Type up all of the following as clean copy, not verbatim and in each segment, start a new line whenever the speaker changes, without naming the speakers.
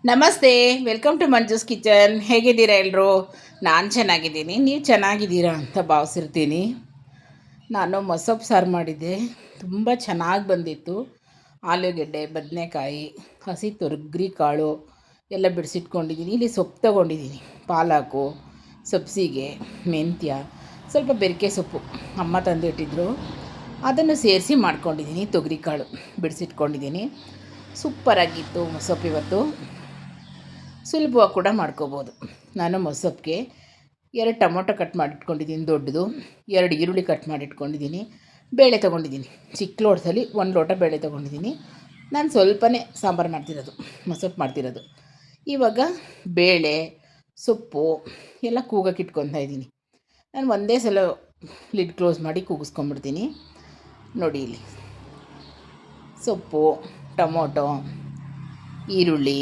ನಮಸ್ತೆ, welcome to Manju's kitchen. ಹೇಗಿದ್ದೀರಾ ಎಲ್ಲರೂ? ನಾನು ಚೆನ್ನಾಗಿದ್ದೀನಿ, ನೀವು ಚೆನ್ನಾಗಿದ್ದೀರಾ ಅಂತ ಭಾವಿಸಿರ್ತೀನಿ. ನಾನು ಮೊಸಪ್ಪು ಸಾರು ಮಾಡಿದ್ದೆ, ತುಂಬ ಚೆನ್ನಾಗಿ ಬಂದಿತ್ತು. ಆಲೂಗೆಡ್ಡೆ, ಬದನೆಕಾಯಿ, ಹಸಿ ತೊಗರಿ ಕಾಳು ಎಲ್ಲ ಬಿಡಿಸಿಟ್ಕೊಂಡಿದ್ದೀನಿ. ಇಲ್ಲಿ ಸೊಪ್ಪು ತೊಗೊಂಡಿದ್ದೀನಿ, ಪಾಲಕು, ಸಬ್ಸಿಗೆ, ಮೆಂತ್ಯ, ಸ್ವಲ್ಪ ಬೆರಿಕೆ ಸೊಪ್ಪು ಅಮ್ಮ ತಂದಿಟ್ಟಿದ್ರು, ಅದನ್ನು ಸೇರಿಸಿ ಮಾಡ್ಕೊಂಡಿದ್ದೀನಿ. ತೊಗರಿ ಕಾಳು ಬಿಡಿಸಿಟ್ಕೊಂಡಿದ್ದೀನಿ. ಸೂಪರಾಗಿತ್ತು ಮೊಸಪ್ಪು ಇವತ್ತು. ಸುಲಭವಾಗಿ ಕೂಡ ಮಾಡ್ಕೋಬೋದು. ನಾನು ಮೊಸಪ್ಪಿಗೆ 2 ಟೊಮೊಟೊ ಕಟ್ ಮಾಡಿಟ್ಕೊಂಡಿದ್ದೀನಿ ದೊಡ್ಡದು, 2 ಈರುಳ್ಳಿ ಕಟ್ ಮಾಡಿಟ್ಕೊಂಡಿದ್ದೀನಿ, ಬೇಳೆ ತೊಗೊಂಡಿದ್ದೀನಿ. ಚಿಕ್ಕ ಲೋಟದಲ್ಲಿ 1 ಲೋಟ ಬೇಳೆ ತೊಗೊಂಡಿದ್ದೀನಿ. ನಾನು ಸ್ವಲ್ಪನೇ ಸಾಂಬಾರು ಮಾಡ್ತಿರೋದು, ಮೊಸಪ್ಪು ಮಾಡ್ತಿರೋದು. ಇವಾಗ ಬೇಳೆ, ಸೊಪ್ಪು ಎಲ್ಲ ಕೂಗಕ್ಕೆ ಇಟ್ಕೊತಾ ಇದ್ದೀನಿ. ನಾನು ಒಂದೇ ಸಲ ಲಿಡ್ ಕ್ಲೋಸ್ ಮಾಡಿ ಕೂಗಿಸ್ಕೊಂಡ್ಬಿಡ್ತೀನಿ. ನೋಡಿ ಇಲ್ಲಿ ಸೊಪ್ಪು, ಟೊಮೊಟೊ, ಈರುಳ್ಳಿ.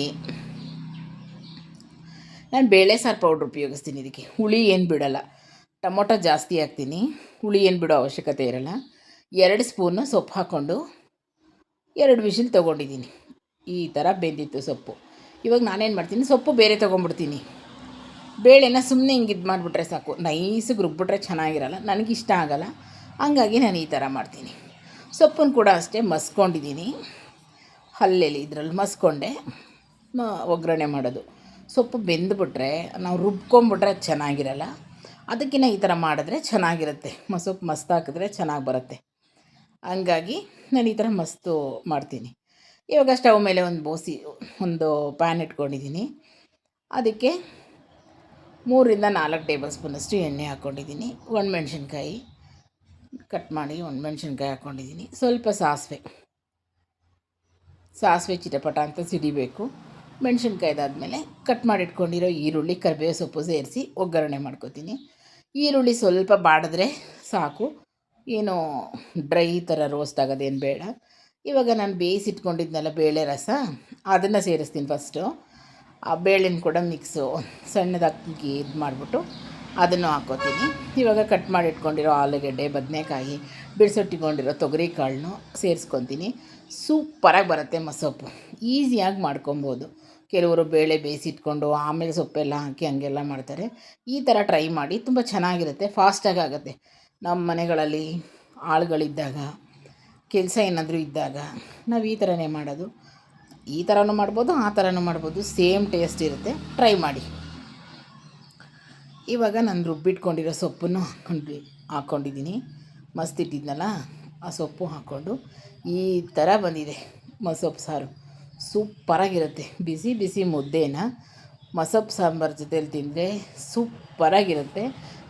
ನಾನು ಬೇಳೆ ಸಾರು ಪೌಡ್ರ್ ಉಪಯೋಗಿಸ್ತೀನಿ ಇದಕ್ಕೆ. ಹುಳಿ ಏನು ಬಿಡೋಲ್ಲ. ಟೊಮೊಟೊ ಜಾಸ್ತಿ ಹಾಕ್ತೀನಿ, ಹುಳಿ ಏನು ಬಿಡೋ ಅವಶ್ಯಕತೆ ಇರೋಲ್ಲ. 2 ಸ್ಪೂನು ಸೊಪ್ಪು ಹಾಕ್ಕೊಂಡು 2 ವಿಷಿಲ್ ತೊಗೊಂಡಿದ್ದೀನಿ. ಈ ಥರ ಬೆಂದಿತ್ತು ಸೊಪ್ಪು. ಇವಾಗ ನಾನೇನು ಮಾಡ್ತೀನಿ, ಸೊಪ್ಪು ಬೇರೆ ತೊಗೊಂಡ್ಬಿಡ್ತೀನಿ. ಬೇಳೆನ ಸುಮ್ಮನೆ ಹಿಂಗೆ ಇದು ಮಾಡಿಬಿಟ್ರೆ ಸಾಕು, ನೈಸಿಗೆ ರುಬ್ಬಿಟ್ರೆ ಚೆನ್ನಾಗಿರಲ್ಲ, ನನಗಿಷ್ಟ ಆಗೋಲ್ಲ. ಹಂಗಾಗಿ ನಾನು ಈ ಥರ ಮಾಡ್ತೀನಿ. ಸೊಪ್ಪನ್ನು ಕೂಡ ಅಷ್ಟೇ ಮಸ್ಕೊಂಡಿದ್ದೀನಿ, ಹಲ್ಲೆಲಿ ಇದರಲ್ಲಿ ಮಸ್ಕೊಂಡೆ ಒಗ್ಗರಣೆ ಮಾಡೋದು. ಸೊಪ್ಪು ಬೆಂದುಬಿಟ್ರೆ ನಾವು ರುಬ್ಕೊಂಬಿಟ್ರೆ ಚೆನ್ನಾಗಿರಲ್ಲ. ಅದಕ್ಕಿಂತ ಈ ಥರ ಮಾಡಿದ್ರೆ ಚೆನ್ನಾಗಿರುತ್ತೆ. ಸೊಪ್ಪು ಮಸ್ತ್ ಹಾಕಿದ್ರೆ ಚೆನ್ನಾಗಿ ಬರುತ್ತೆ. ಹಂಗಾಗಿ ನಾನು ಈ ಥರ ಮಸ್ತು ಮಾಡ್ತೀನಿ. ಇವಾಗ ಸ್ಟವ್ ಮೇಲೆ ಒಂದು ಪ್ಯಾನ್ ಇಟ್ಕೊಂಡಿದ್ದೀನಿ. ಅದಕ್ಕೆ 3ರಿಂದ 4 ಟೇಬಲ್ ಸ್ಪೂನಷ್ಟು ಎಣ್ಣೆ ಹಾಕ್ಕೊಂಡಿದ್ದೀನಿ. ಒಣಮೆಣ್ಸಿನ್ಕಾಯಿ ಕಟ್ ಮಾಡಿ ಒಣಮೆಣ್ಸಿನ್ಕಾಯಿ ಹಾಕ್ಕೊಂಡಿದ್ದೀನಿ. ಸ್ವಲ್ಪ ಸಾಸಿವೆ ಚಿಟಪಟ ಅಂತ ಸಿಡಿಬೇಕು. ಮೆಣಸಿನ್ಕಾಯ್ದಾದ್ಮೇಲೆ ಕಟ್ ಮಾಡಿಟ್ಕೊಂಡಿರೋ ಈರುಳ್ಳಿ, ಕರಿಬೇವು ಸೊಪ್ಪು ಸೇರಿಸಿ ಒಗ್ಗರಣೆ ಮಾಡ್ಕೊತೀನಿ. ಈರುಳ್ಳಿ ಸ್ವಲ್ಪ ಬಾಡಿದ್ರೆ ಸಾಕು, ಏನೋ ಡ್ರೈ ಥರ ರೋಸ್ಟ್ ಆಗೋದೇನು ಬೇಡ. ಇವಾಗ ನಾನು ಬೇಯಿಸಿಟ್ಕೊಂಡಿದ್ನಲ್ಲ ಬೇಳೆ ರಸ, ಅದನ್ನು ಸೇರಿಸ್ತೀನಿ ಫಸ್ಟು. ಆ ಬೇಳೆನ ಕೂಡ ಸಣ್ಣದಾಗಿ ಇದು ಮಾಡಿಬಿಟ್ಟು ಅದನ್ನು ಹಾಕ್ಕೋತೀನಿ. ಇವಾಗ ಕಟ್ ಮಾಡಿಟ್ಕೊಂಡಿರೋ ಆಲೂಗೆಡ್ಡೆ, ಬದನೆಕಾಯಿ, ಬಿಡಿಸೊಟ್ಟಿಕೊಂಡಿರೋ ತೊಗರಿ ಕಾಳನ್ನು ಸೇರಿಸ್ಕೊತೀನಿ. ಸೂಪರಾಗಿ ಬರುತ್ತೆ ಮೊಸಪ್ಪು. ಈಸಿಯಾಗಿ ಮಾಡ್ಕೊಬೋದು. ಕೆಲವರು ಬೇಳೆ ಬೇಯಿಸಿಟ್ಕೊಂಡು ಆಮೇಲೆ ಸೊಪ್ಪೆಲ್ಲ ಹಾಕಿ ಹಂಗೆಲ್ಲ ಮಾಡ್ತಾರೆ. ಈ ಥರ ಟ್ರೈ ಮಾಡಿ, ತುಂಬ ಚೆನ್ನಾಗಿರುತ್ತೆ, ಫಾಸ್ಟಾಗಿ ಆಗುತ್ತೆ. ನಮ್ಮ ಮನೆಗಳಲ್ಲಿ ಆಳುಗಳಿದ್ದಾಗ, ಕೆಲಸ ಏನಾದರೂ ಇದ್ದಾಗ ನಾವು ಈ ಥರನೇ ಮಾಡೋದು. ಈ ಥರನೂ ಮಾಡ್ಬೋದು, ಆ ಥರನೂ ಮಾಡ್ಬೋದು, ಸೇಮ್ ಟೇಸ್ಟ್ ಇರುತ್ತೆ. ಟ್ರೈ ಮಾಡಿ. ಇವಾಗ ನಾನು ರುಬ್ಬಿಟ್ಕೊಂಡಿರೋ ಸೊಪ್ಪನ್ನು ಹಾಕ್ಕೊಂಡಿದ್ದೀನಿ. ಮಸ್ತ್ ಇಟ್ಟಿದ್ನಲ್ಲ ಆ ಸೊಪ್ಪು ಹಾಕ್ಕೊಂಡು ಈ ಥರ ಬಂದಿದೆ ಮೊಸಪ್ಪು ಸಾರು. ಸೂಪರಾಗಿರುತ್ತೆ. ಬಿಸಿ ಬಿಸಿ ಮುದ್ದೆನ ಮೊಸಪ್ಪು ಸಾಂಬಾರು ಜೊತೇಲಿ ತಿಂದರೆ ಸೂಪರಾಗಿರುತ್ತೆ.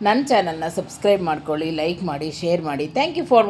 ನನ್ನ ಚಾನಲ್ನ ಸಬ್ಸ್ಕ್ರೈಬ್ ಮಾಡ್ಕೊಳ್ಳಿ, ಲೈಕ್ ಮಾಡಿ, ಶೇರ್ ಮಾಡಿ. Thank you for